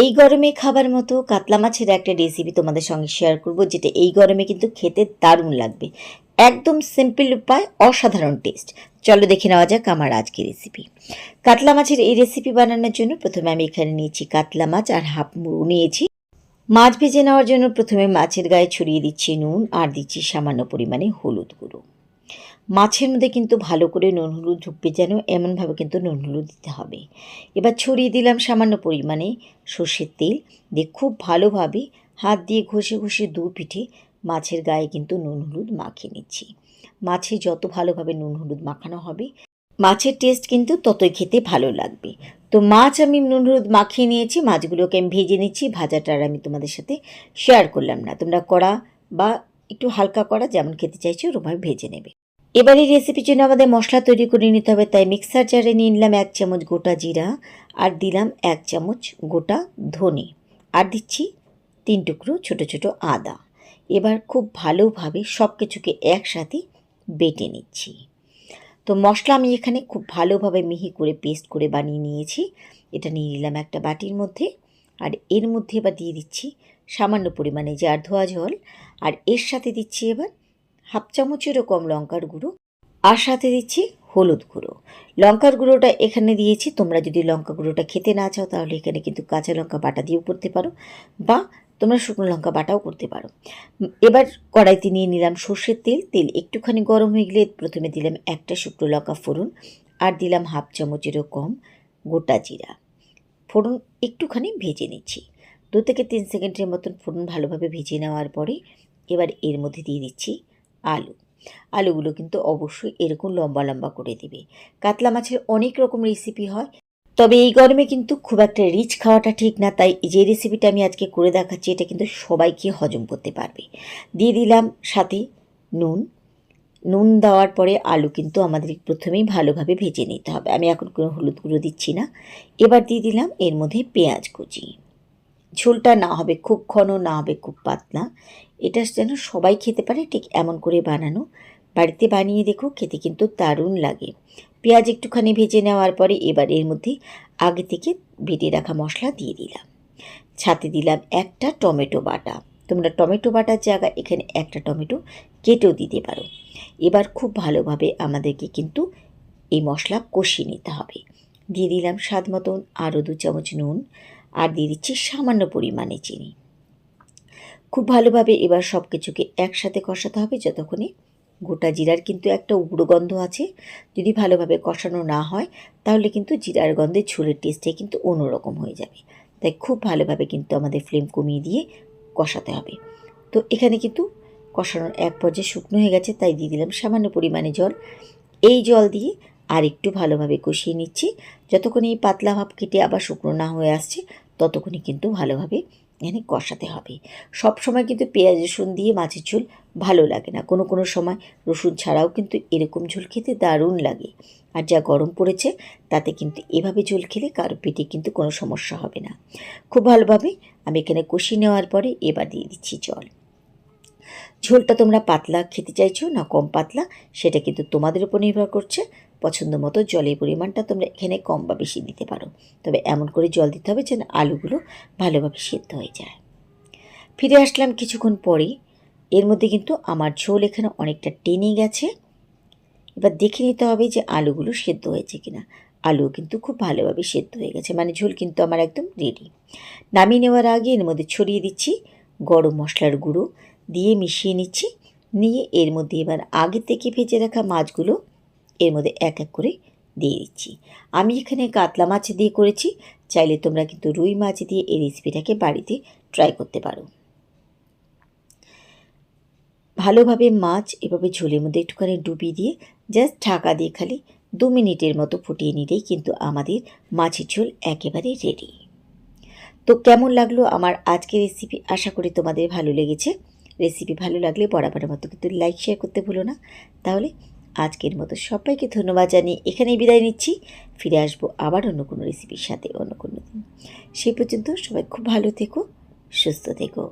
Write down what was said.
এই গরমে খাবার মতো কাতলা মাছের একটা রেসিপি তোমাদের সঙ্গে শেয়ার করব, যেটা এই গরমে কিন্তু খেতে দারুণ লাগবে। একদম সিম্পল উপায়, অসাধারণ টেস্ট। চলো দেখে নেওয়া যাক আমার আজকের রেসিপি। কাতলা মাছের এই রেসিপি বানানোর জন্য প্রথমে আমি এখানে নিয়েছি কাতলা মাছ আর হাফ মুড়ো নিয়েছি। মাছ ভেজে নেওয়ার জন্য প্রথমে মাছের গায়ে ছড়িয়ে দিচ্ছি নুন আর দিচ্ছি সামান্য পরিমাণে হলুদ গুঁড়ো। মাছের মধ্যে কিন্তু ভালো করে নুন হলুদ ঢুকবে যেন, এমনভাবে কিন্তু নুন হলুদ দিতে হবে। এবার ছড়িয়ে দিলাম সামান্য পরিমাণে সর্ষের তেল দিয়ে খুব ভালোভাবে হাত দিয়ে ঘষে ঘষে দু পিঠে মাছের গায়ে কিন্তু নুন হলুদ মাখিয়ে নিচ্ছি। মাছে যত ভালোভাবে নুন হলুদ মাখানো হবে, মাছের টেস্ট কিন্তু ততই খেতে ভালো লাগবে। তো মাছ আমি নুন হলুদ মাখিয়ে নিয়েছি, মাছগুলোকে আমি ভেজে নিচ্ছি। ভাজাটা আর আমি তোমাদের সাথে শেয়ার করলাম না, তোমরা কড়া বা একটু হালকা কড়া যেমন খেতে চাইছো ওরকমভাবে ভেজে নেবে। এবার এই রেসিপির জন্য আমাদের মশলা তৈরি করে নিতে হবে, তাই মিক্সার জারে নিয়ে নিলাম 1 চামচ গোটা জিরা, আর দিলাম 1 চামচ গোটা ধনে, আর দিচ্ছি 3 টুকরো ছোট ছোট আদা। এবার খুব ভালোভাবে সব কিছুকে একসাথে বেটে নিচ্ছি। তো মশলা আমি এখানে খুব ভালোভাবে মিহি করে পেস্ট করে বানিয়ে নিয়েছি। এটা নিয়ে নিলাম একটা বাটির মধ্যে, আর এর মধ্যে এবার দিয়ে দিচ্ছি সামান্য পরিমাণে জার ধোয়া জল, আর এর সাথে দিচ্ছি এবার হাফ চামচেরও কম লঙ্কার গুঁড়ো, আর সাথে দিচ্ছি হলুদ গুঁড়ো। লঙ্কার গুঁড়োটা এখানে দিয়েছি, তোমরা যদি লঙ্কা গুঁড়োটা খেতে না চাও তাহলে এখানে কিন্তু কাঁচা লঙ্কা বাটা দিয়েও করতে পারো, বা তোমরা শুকনো লঙ্কা বাটাও করতে পারো। এবার কড়াইতে নিয়ে নিলাম সর্ষের তেল। তেল একটুখানি গরম হয়ে গেলে প্রথমে দিলাম একটা শুকনো লঙ্কা ফোড়ন, আর দিলাম হাফ চামচেরও কম গোটা জিরা। ফোড়ন একটুখানি ভেজে নিচ্ছি, 2 থেকে 3 সেকেন্ডের মতন ফোড়ন ভালোভাবে ভেজে নেওয়ার পরে এবার এর মধ্যে দিয়ে দিচ্ছি আলু। আলুগুলো কিন্তু অবশ্যই এরকম লম্বা লম্বা করে দেবে। কাতলা মাছের অনেক রকম রেসিপি হয়, তবে এই গরমে কিন্তু খুব একটা রিচ খাওয়াটা ঠিক না, তাই যে রেসিপিটা আমি আজকে করে দেখাচ্ছি এটা কিন্তু সবাইকে হজম করতে পারবে। দিয়ে দিলাম সাথে নুন। নুন দেওয়ার পরে আলু কিন্তু আমাদের প্রথমেই ভালোভাবে ভেজে নিতে হবে, আমি এখন কোনো হলুদ গুঁড়ো দিচ্ছি না। এবার দিয়ে দিলাম এর মধ্যে পেঁয়াজ কুচি। ঝোলটা না হবে খুব ঘন, না হবে খুব পাতলা, এটা যেন সবাই খেতে পারে ঠিক এমন করে বানানো। বাড়িতে বানিয়ে দেখো, খেতে কিন্তু দারুণ লাগে। পেঁয়াজ একটুখানি ভেজে নেওয়ার পরে এবার এর মধ্যে আগে থেকে বেটে রাখা মশলা দিয়ে দিলাম। সাথে দিলাম একটা টমেটো বাটা। তোমরা টমেটো বাটার জায়গায় এখানে একটা টমেটো কেটেও দিতে পারো। এবার খুব ভালোভাবে আমাদেরকে কিন্তু এই মশলা কষিয়ে নিতে হবে। দিয়ে দিলাম স্বাদ মতন আরও 2 চামচ নুন, আর দিয়ে দিচ্ছি সামান্য পরিমাণে চিনি। খুব ভালোভাবে এবার সব কিছুকে একসাথে কষাতে হবে যতক্ষণে গোটা জিরার কিন্তু একটা উগ্র গন্ধ আছে। যদি ভালোভাবে কষানো না হয় তাহলে কিন্তু জিরার গন্ধে ঝোলের টেস্টে কিন্তু অন্যরকম হয়ে যাবে। তাই খুব ভালোভাবে কিন্তু আমাদের ফ্লেম কমিয়ে দিয়ে কষাতে হবে। তো এখানে কিন্তু কষানোর এক পর্যায়ে শুকনো হয়ে গেছে, তাই দিয়ে দিলাম সামান্য পরিমাণে জল। এই জল দিয়ে আর একটু ভালোভাবে কষিয়ে নিচ্ছি। যতক্ষণ এই পাতলা ভাব কেটে আবার শুকনো না হয়ে আসছে ততক্ষণই কিন্তু ভালোভাবে এখানে কষাতে হবে। সব সময় কিন্তু পেঁয়াজ রসুন দিয়ে মাছের ঝোল ভালো লাগে না, কোনো কোনো সময় রসুন ছাড়াও কিন্তু এরকম ঝোল খেতে দারুণ লাগে। আর যা গরম পড়েছে তাতে কিন্তু এভাবে ঝোল খেলে কারো পেটে কিন্তু কোনো সমস্যা হবে না। খুব ভালোভাবে আমি এখানে কষিয়ে নেওয়ার পরে এবার দিয়ে দিচ্ছি জল। ঝোলটা তোমরা পাতলা খেতে চাইছো না কম পাতলা সেটা কিন্তু তোমাদের উপর নির্ভর করছে। পছন্দ মতো জলের পরিমাণটা তোমরা এখানে কম বা বেশি দিতে পারো, তবে এমন করে জল দিতে হবে যেন আলুগুলো ভালোভাবে সেদ্ধ হয়ে যায়। ফিরে আসলাম কিছুক্ষণ পরেই। এর মধ্যে কিন্তু আমার ঝোল এখানে অনেকটা টেনে গেছে। এবার দেখে নিতে হবে যে আলুগুলো সেদ্ধ হয়েছে কিনা। আলুও কিন্তু খুব ভালোভাবে সেদ্ধ হয়ে গেছে, মানে ঝোল কিন্তু আমার একদম রেডি। নামিয়ে নেওয়ার আগে এর মধ্যে ছড়িয়ে দিচ্ছি গরম মশলার গুঁড়ো, দিয়ে মিশিয়ে নিচ্ছি। নিয়ে এর মধ্যে এবার আগে থেকে ভেজে রাখা মাছগুলো এর মধ্যে এক এক করে দিয়ে দিচ্ছি। আমি এখানে কাতলা মাছ দিয়ে করেছি, চাইলে তোমরা কিন্তু রুই মাছ দিয়ে এই রেসিপিটাকে বাড়িতে ট্রাই করতে পারো। ভালোভাবে মাছ এভাবে ঝোলের মধ্যে একটুখানি ডুবিয়ে দিয়ে জাস্ট ঢাকা দিয়ে খালি 2 মিনিটের মতো ফুটিয়ে নিলেই কিন্তু আমাদের মাছের ঝোল একেবারে রেডি। তো কেমন লাগলো আমার আজকের রেসিপি, আশা করি তোমাদের ভালো লেগেছে। রেসিপি ভালো লাগলে বরাবরের মতো কিন্তু লাইক শেয়ার করতে ভুলো না। তাহলে আজকের মতো সবাইকে ধন্যবাদ জানিয়ে এখানেই বিদায় নিচ্ছি। ফিরে আসবো আবার অন্য কোনো রেসিপির সাথে অন্য কোনো দিন। সেই পর্যন্ত সবাই খুব ভালো থেকো, সুস্থ থেকো।